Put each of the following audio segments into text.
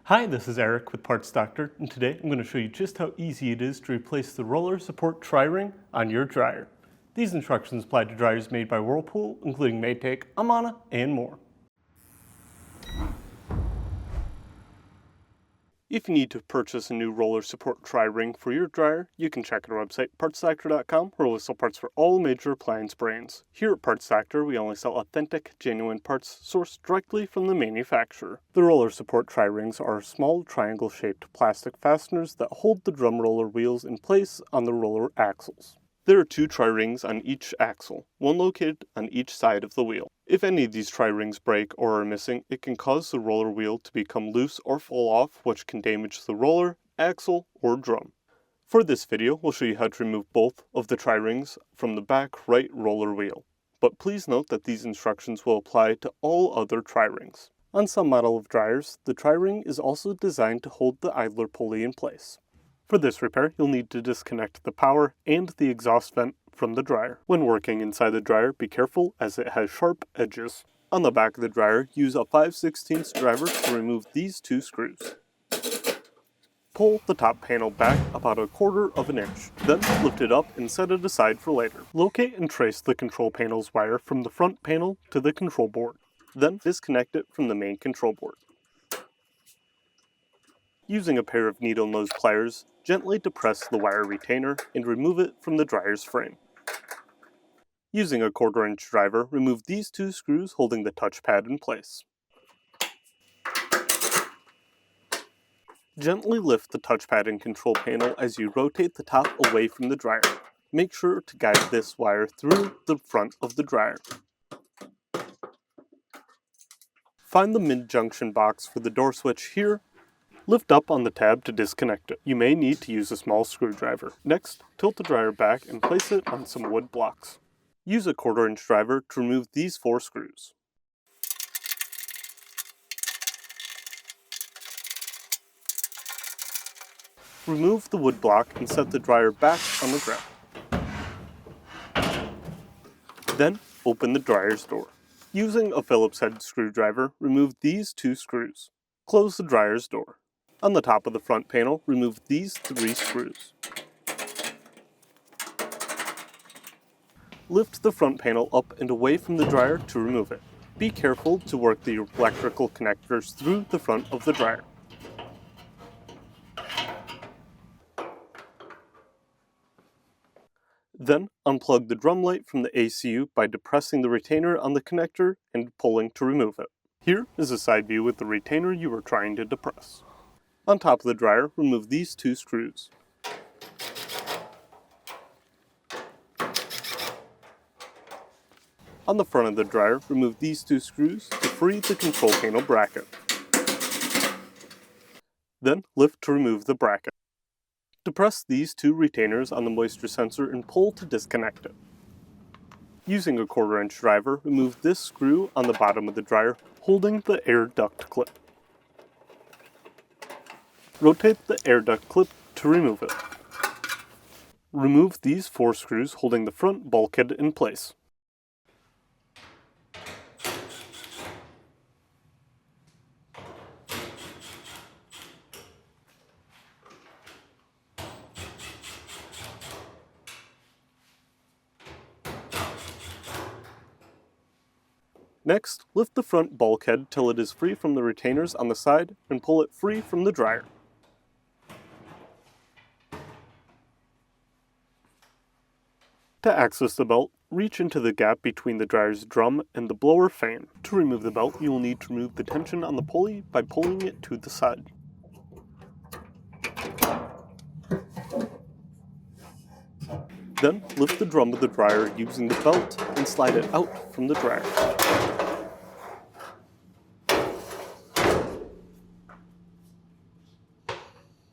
Hi, this is Eric with Parts Doctor, and today I'm going to show you just how easy it is to replace the roller support tri-ring on your dryer. These instructions apply to dryers made by Whirlpool, including Maytag, Amana, and more. If you need to purchase a new roller support tri-ring for your dryer, you can check our website, partsdoctor.com, where we sell parts for all major appliance brands. Here at Parts Doctor, we only sell authentic, genuine parts sourced directly from the manufacturer. The roller support tri-rings are small triangle-shaped plastic fasteners that hold the drum roller wheels in place on the roller axles. There are two tri-rings on each axle, one located on each side of the wheel. If any of these tri-rings break or are missing, it can cause the roller wheel to become loose or fall off, which can damage the roller, axle, or drum. For this video, we'll show you how to remove both of the tri-rings from the back right roller wheel. But please note that these instructions will apply to all other tri-rings. On some model of dryers, the tri-ring is also designed to hold the idler pulley in place. For this repair, you'll need to disconnect the power and the exhaust vent from the dryer. When working inside the dryer, be careful as it has sharp edges. On the back of the dryer, use a 5/16 driver to remove these two screws. Pull the top panel back about 1/4 of an inch, then lift it up and set it aside for later. Locate and trace the control panel's wire from the front panel to the control board. Then disconnect it from the main control board. Using a pair of needle nose pliers, gently depress the wire retainer and remove it from the dryer's frame. Using a 1/4 inch driver, remove these two screws holding the touchpad in place. Gently lift the touchpad and control panel as you rotate the top away from the dryer. Make sure to guide this wire through the front of the dryer. Find the mid-junction box for the door switch here. Lift up on the tab to disconnect it. You may need to use a small screwdriver. Next, tilt the dryer back and place it on some wood blocks. Use a 1/4 inch driver to remove these 4 screws. Remove the wood block and set the dryer back on the ground. Then, open the dryer's door. Using a Phillips head screwdriver, remove these 2 screws. Close the dryer's door. On the top of the front panel, remove these 3 screws. Lift the front panel up and away from the dryer to remove it. Be careful to work the electrical connectors through the front of the dryer. Then, unplug the drum light from the ACU by depressing the retainer on the connector and pulling to remove it. Here is a side view with the retainer you were trying to depress. On top of the dryer, remove these 2 screws. On the front of the dryer, remove these 2 screws to free the control panel bracket. Then lift to remove the bracket. Depress these 2 retainers on the moisture sensor and pull to disconnect it. Using a 1/4 inch driver, remove this screw on the bottom of the dryer, holding the air duct clip. Rotate the air duct clip to remove it. Remove these 4 screws holding the front bulkhead in place. Next, lift the front bulkhead till it is free from the retainers on the side and pull it free from the dryer. To access the belt, reach into the gap between the dryer's drum and the blower fan. To remove the belt, you will need to remove the tension on the pulley by pulling it to the side. Then, lift the drum of the dryer using the belt and slide it out from the dryer.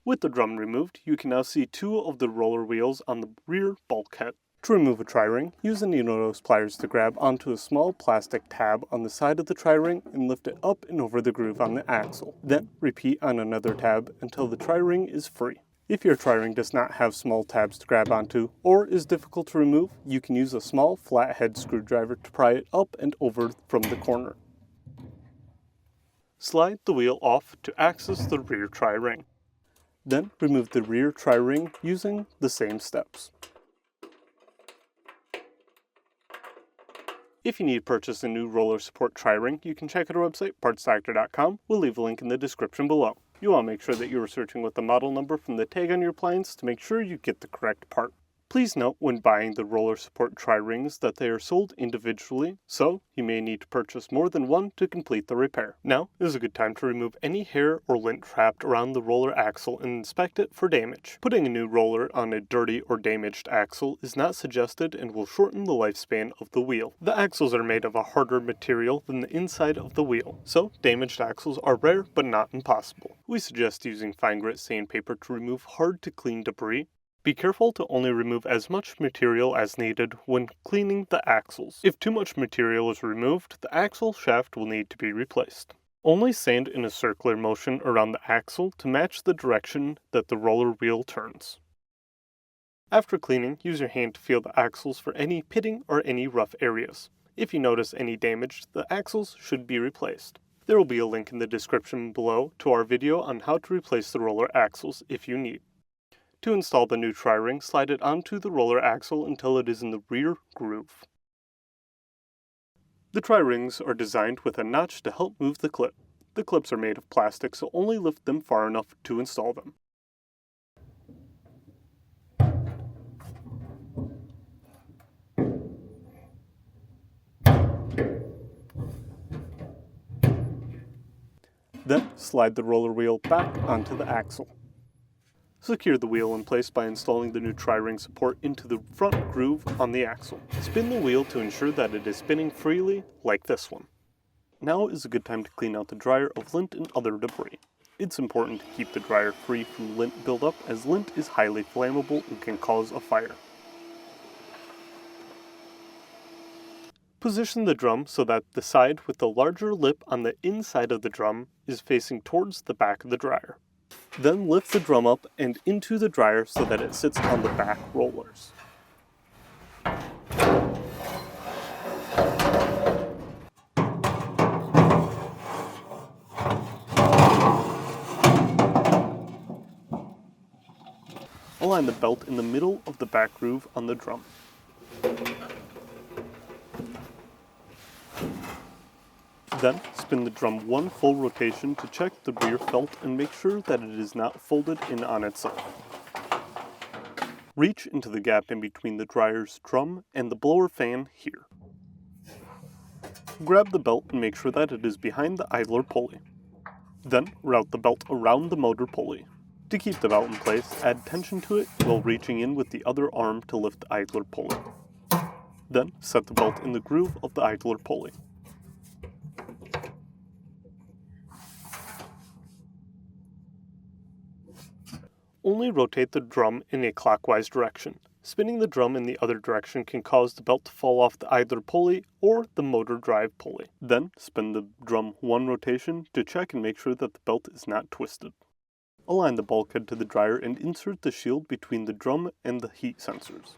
With the drum removed, you can now see 2 of the roller wheels on the rear bulkhead. To remove a tri-ring, use the needle nose pliers to grab onto a small plastic tab on the side of the tri-ring and lift it up and over the groove on the axle. Then repeat on another tab until the tri-ring is free. If your tri-ring does not have small tabs to grab onto or is difficult to remove, you can use a small flathead screwdriver to pry it up and over from the corner. slide the wheel off to access the rear tri-ring. Then remove the rear tri-ring using the same steps. If you need to purchase a new roller support tri-ring, you can check out our website, partsfactor.com. We'll leave a link in the description below. You want to make sure that you are searching with the model number from the tag on your appliance to make sure you get the correct part. Please note when buying the roller support tri-rings that they are sold individually, so you may need to purchase more than one to complete the repair. Now is a good time to remove any hair or lint trapped around the roller axle and inspect it for damage. Putting a new roller on a dirty or damaged axle is not suggested and will shorten the lifespan of the wheel. The axles are made of a harder material than the inside of the wheel, so damaged axles are rare but not impossible. We suggest using fine grit sandpaper to remove hard to clean debris. Be careful to only remove as much material as needed when cleaning the axles. If too much material is removed, the axle shaft will need to be replaced. Only sand in a circular motion around the axle to match the direction that the roller wheel turns. After cleaning, use your hand to feel the axles for any pitting or any rough areas. If you notice any damage, the axles should be replaced. There will be a link in the description below to our video on how to replace the roller axles if you need. To install the new tri-ring, slide it onto the roller axle until it is in the rear groove. The tri-rings are designed with a notch to help move the clip. The clips are made of plastic, so only lift them far enough to install them. Then slide the roller wheel back onto the axle. Secure the wheel in place by installing the new tri-ring support into the front groove on the axle. Spin the wheel to ensure that it is spinning freely, like this one. Now is a good time to clean out the dryer of lint and other debris. It's important to keep the dryer free from lint buildup, as lint is highly flammable and can cause a fire. Position the drum so that the side with the larger lip on the inside of the drum is facing towards the back of the dryer. Then lift the drum up and into the dryer so that it sits on the back rollers. Align the belt in the middle of the back groove on the drum. Then, spin the drum one full rotation to check the rear felt and make sure that it is not folded in on itself. Reach into the gap in between the dryer's drum and the blower fan here. Grab the belt and make sure that it is behind the idler pulley. Then, route the belt around the motor pulley. To keep the belt in place, add tension to it while reaching in with the other arm to lift the idler pulley. Then, set the belt in the groove of the idler pulley. Only rotate the drum in a clockwise direction. Spinning the drum in the other direction can cause the belt to fall off the idler pulley or the motor drive pulley. Then, spin the drum one rotation to check and make sure that the belt is not twisted. Align the bulkhead to the dryer and insert the shield between the drum and the heat sensors.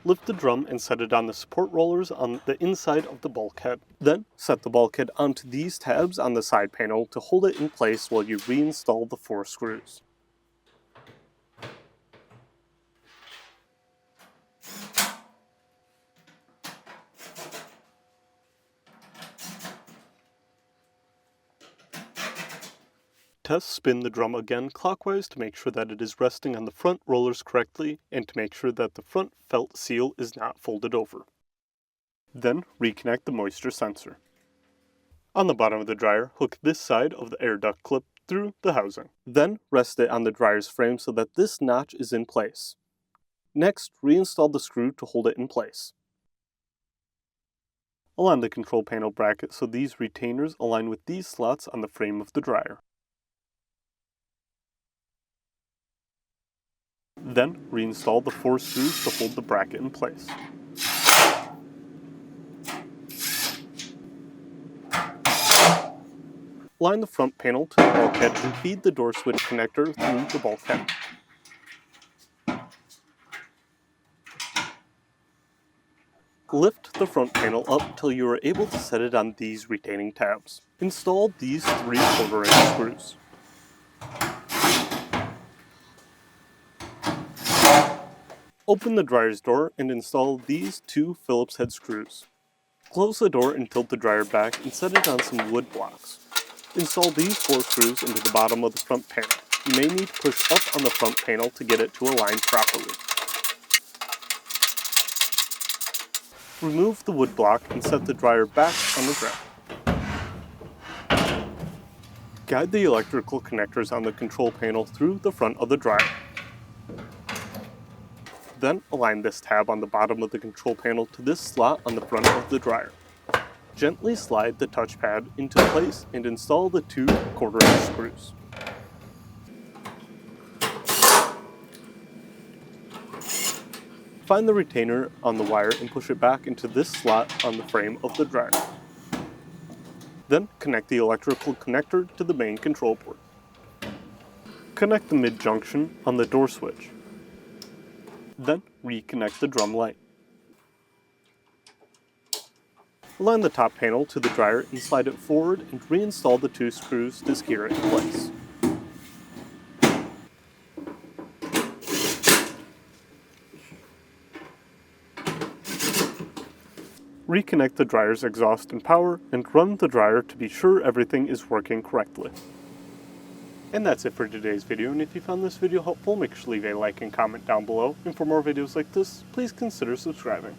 Lift the drum and set it on the support rollers on the inside of the bulkhead. Then, set the bulkhead onto these tabs on the side panel to hold it in place while you reinstall the 4 screws. Test spin the drum again clockwise to make sure that it is resting on the front rollers correctly and to make sure that the front felt seal is not folded over. Then reconnect the moisture sensor. On the bottom of the dryer, hook this side of the air duct clip through the housing. Then rest it on the dryer's frame so that this notch is in place. Next, reinstall the screw to hold it in place. Align the control panel bracket so these retainers align with these slots on the frame of the dryer. Then, reinstall the 4 screws to hold the bracket in place. Line the front panel to the bulkhead and feed the door switch connector through the bulkhead. Lift the front panel up till you are able to set it on these retaining tabs. Install these 3 1/4-inch screws. Open the dryer's door and install these 2 Phillips head screws. Close the door and tilt the dryer back and set it on some wood blocks. Install these 4 screws into the bottom of the front panel. You may need to push up on the front panel to get it to align properly. Remove the wood block and set the dryer back on the ground. Guide the electrical connectors on the control panel through the front of the dryer. Then align this tab on the bottom of the control panel to this slot on the front of the dryer. Gently slide the touchpad into place and install the 2 1/4-inch screws. Find the retainer on the wire and push it back into this slot on the frame of the dryer. Then connect the electrical connector to the main control board. Connect the mid-junction on the door switch. Then reconnect the drum light. Align the top panel to the dryer and slide it forward and reinstall the 2 screws to secure it in place. Reconnect the dryer's exhaust and power and run the dryer to be sure everything is working correctly. And that's it for today's video, and if you found this video helpful, make sure to leave a like and comment down below, and for more videos like this, please consider subscribing.